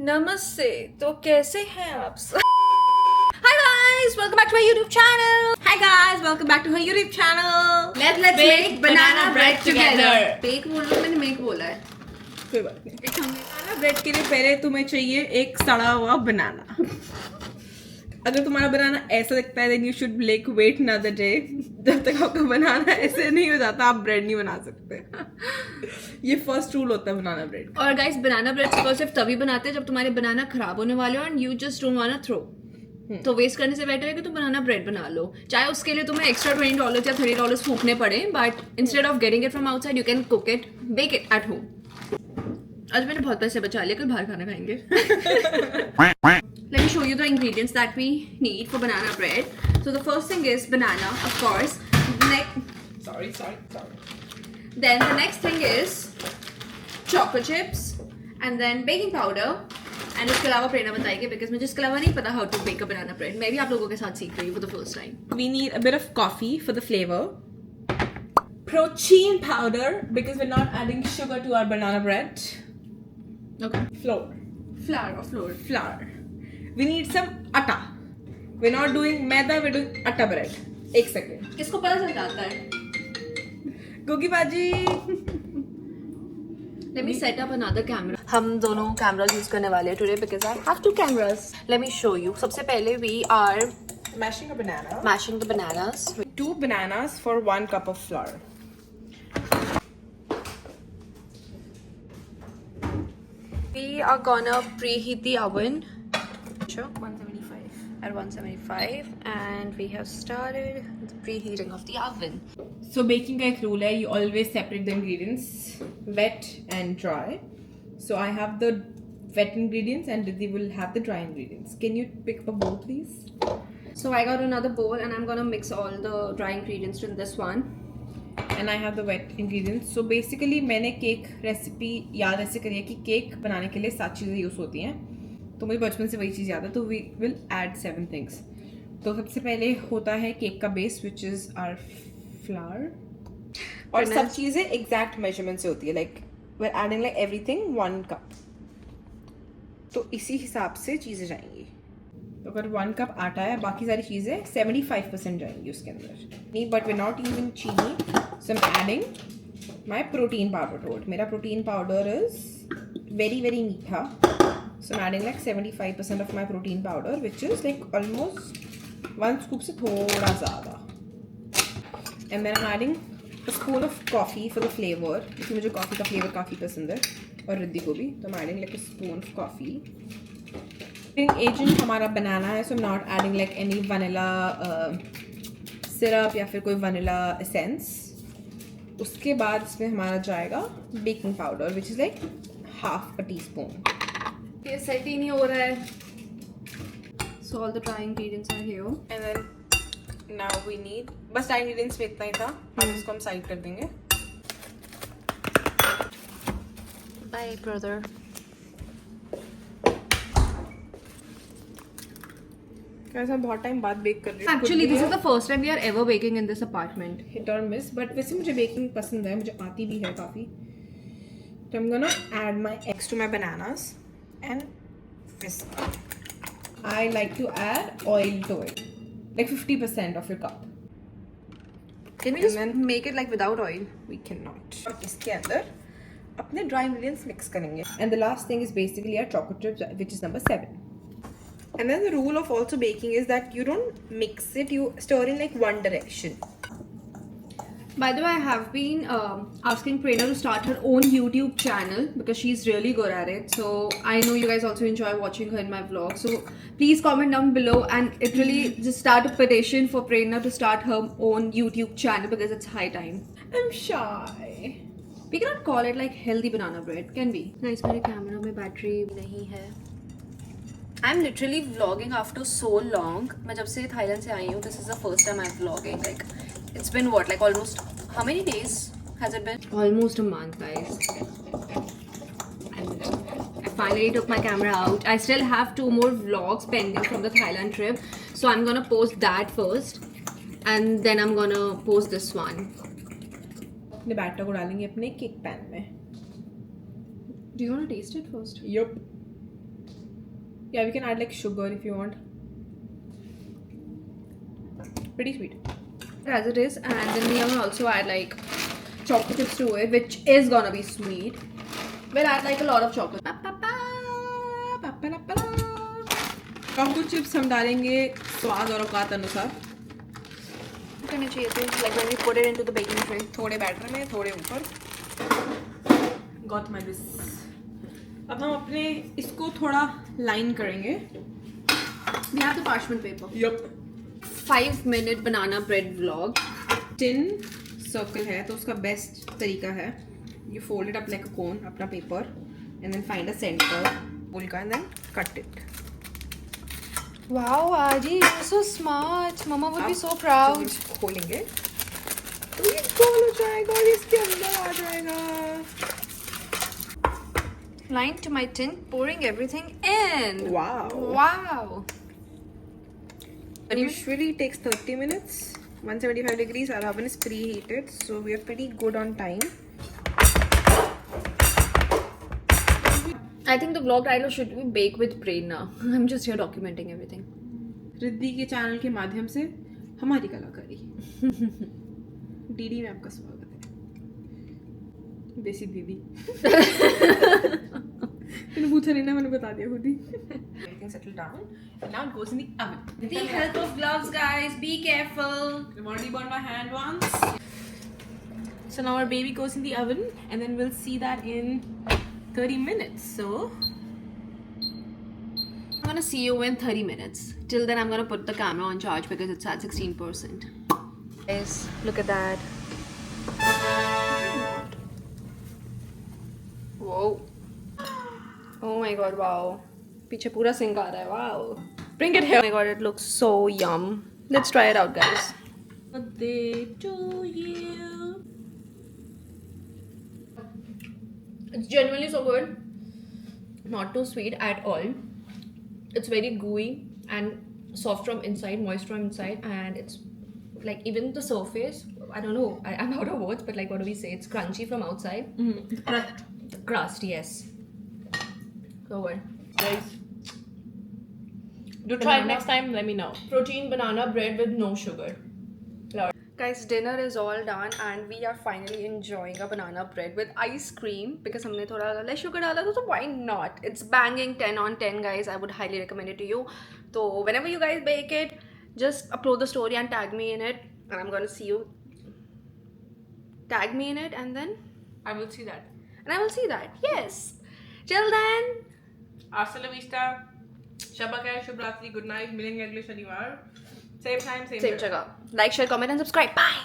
नमस्ते, तो कैसे हैं आप सब? Hi guys, welcome back to my YouTube channel. Hi guys, welcome back to her YouTube channel. Let's make banana bread together. Bake बोलो, मैंने make बोला है. कोई बात नहीं. एक बनाना ब्रेड के लिए पहले तुम्हें चाहिए एक सड़ा हुआ बनाना. अगर तुम्हारा बनाना ऐसा दिखता है then you should like wait another day. जब तक आपका बनाना ऐसे नहीं हो जाता आप ब्रेड नहीं बना सकते. ये फर्स्ट रूल होता है बनाना ब्रेड. और गाइस बनाना ब्रेड को सिर्फ तभी बनाते हैं जब तुम्हारे बनाना खराब होने वाले हो and you just don't want to throw. तो वेस्ट करने से बेटर है कि तुम बनाना ब्रेड बना लो. चाहे उसके लिए तुम्हें एक्स्ट्रा $20 या $30 फूकने पड़े, but instead of getting it from outside you can cook it, bake it at home. आज मैंने बहुत पैसे बचा लिए, कल बाहर खाना खाएंगे. Let me show you the ingredients that we need for banana bread. So the first thing is banana, of course. Sorry. Then the next thing is chocolate chips, and then baking powder. And इसके अलावा प्रेरणा बताएगी because मुझे इसके अलावा नहीं पता how to bake a banana bread. मैं भी आप लोगों के साथ सीख रही हूँ for the first time. We need a bit of coffee for the flavor. Protein powder because we're not adding sugar to our banana bread. Okay. Flour. We need some atta. We're not doing maida, we're doing atta bread. एक second. किसको पता चल जाता है? गोगी बाजी. Let me set up another camera. हम दोनों cameras use करने वाले हैं today because I have two cameras. Let me show you. सबसे पहले we are Mashing a banana. mashing the bananas. 2 bananas for 1 cup of flour. We are gonna preheat the oven. Sure. 175. At 175, and we have started the preheating of the oven. So baking का एक rule है, you always separate the ingredients, wet and dry. So I have the wet ingredients and Didi will have the dry ingredients. Can you pick up a bowl please? So I got another bowl and I'm gonna mix all the dry ingredients in this one. And I have the wet ingredients. So basically मैंने cake recipe याद ऐसे करी है कि cake बनाने के लिए 7 चीज़ें यूज़ होती हैं. तो मुझे बचपन से वही चीज़ याद है. तो वी विल ऐड 7 थिंग्स. तो सबसे पहले होता है केक का base which is our flour. और सब चीज़ें एग्जैक्ट मेजरमेंट से होती है. Like we are adding like everything 1 cup. तो इसी हिसाब से चीज़ें जाएंगी. तो अगर 1 कप आटा है, बाकी सारी चीज़ें 75% जाएंगी उसके अंदर. नहीं, but we not using chini. So I am adding my protein powder to it. मेरा protein powder is very very मीठा. So I'm adding like 75% of my protein powder, which is like almost 1 scoop से थोड़ा ज़्यादा. And then I'm adding a spoon of coffee for the flavor, क्योंकि मुझे coffee का flavour काफ़ी पसंद है और रिद्धि को भी. तो I'm adding like a spoon of coffee. Agent हमारा बनाना है, so I'm not adding like any vanilla syrup या फिर कोई vanilla essence. उसके बाद इसमें हमारा जाएगा baking powder, which is like half a teaspoon. ये सेट ही नहीं हो रहा है. So all the dry ingredients are here. And then now we need बस dry ingredients में इतना ही था. अब इसको हम साइड कर देंगे. Bye brother. कैसा बहुत टाइम बाद बेक कर रही हूँ. Actually this is the first time we are ever baking in this apartment. Hit or miss, but वैसे मुझे बेकिंग पसंद है, मुझे आती भी है काफ़ी. तो I'm gonna add my eggs to my bananas and whisk. I like to add oil to it, like 50% of your cup. Can we just make it like without oil? We cannot. और इसके अंदर अपने dry ingredients mix करेंगे. And the last thing is basically our chocolate chips, which is number 7. And then the rule of also baking is that you don't mix it, you stir in like one direction. By the way, I have been asking Prerna to start her own YouTube channel because she's really good at it. So I know you guys also enjoy watching her in my vlog. So please comment down below and literally just start a petition for Prerna to start her own YouTube channel because it's high time. I'm shy. We cannot call it like healthy banana bread, can we? Guys, मेरे camera में battery नहीं है. I'm literally vlogging after so long. मैं जब से Thailand से आई हूँ, this is the first time I'm vlogging. Like it's been what, like almost how many days has it been? Almost a month, guys. And I finally took my camera out. I still have 2 more vlogs pending from the Thailand trip, so I'm gonna post that first, and then I'm gonna post this one. अपने batter को डालेंगे अपने cake pan में. Do you want to taste it first? Yup. Yeah, we can add like sugar if you want. Pretty sweet. As it is, and then we will also add like chocolate chips to it, which is gonna be sweet. We'll add like a lot of chocolate. Choco chips हम डालेंगे स्वाद और औकात अनुसार. करने चाहिए थे, like when we put it into the baking tray. थोड़े बैटर में थोड़े ऊपर. Got my this. अब हम अपने इसको थोड़ा लाइन करेंगे. We have the parchment paper. Yup. 5-minute banana bread vlog. Tin circle है तो उसका बेस्ट तरीका है you fold it up like a cone अपना paper and then find a center बोल का and then cut it. Wow, Aji, you're so smart. Mama would be so proud. जब इसको खोलेंगे तो ये गोल हो जाएगा और इसके अंदर आ जाएगा. Line to my tin, pouring everything in. Wow. Wow. It usually takes 30 minutes. 175 degrees. Our oven is preheated, so we are pretty good on time. I think the vlog title should be Bake with Prerna. I'm just here documenting everything. Riddhi के channel के माध्यम से हमारी कलाकारी. DD में आपका स्वागत है. देसी दीदी. तूने पूछा नहीं ना, मैंने बता दिया खुद ही. Everything settled down. Now it goes in the oven. With the help of gloves, guys. Be careful. I've already burned my hand once. So now our baby goes in the oven, and then we'll see that in 30 minutes. So I'm gonna see you in 30 minutes. Till then, I'm gonna put the camera on charge because it's at 16%. Guys, look at that. Whoa. Oh my god, wow. पीछे पूरा sink आ रहा है, wow. Bring it here. Oh my god, it looks so yum. Let's try it out, guys. birthday to you. It's genuinely so good. Not too sweet at all. It's very gooey and soft from inside, moist from inside, and it's like even the surface. I don't know. I'm out of words, but like, what do we say? It's crunchy from outside. The crust, yes. So good. Guys, do try it Banana. next time. Let me know. Protein banana bread with no sugar. Guys, dinner is all done and we are finally enjoying a banana bread with ice cream because हमने थोड़ा less sugar डाला था, so why not? It's banging 10 on 10, guys. I would highly recommend it to you. So whenever you guys bake it, just upload the story and tag me in it, and I'm gonna see you. Tag me in it, and then I will see that. I will see that. Yes. Till then. Hasta la vista. Shabba khair, Shubh Ratri, good night. मिलेंगे अगले शनिवार. Same time, same Same jagah. Like, share, comment, and subscribe. Bye.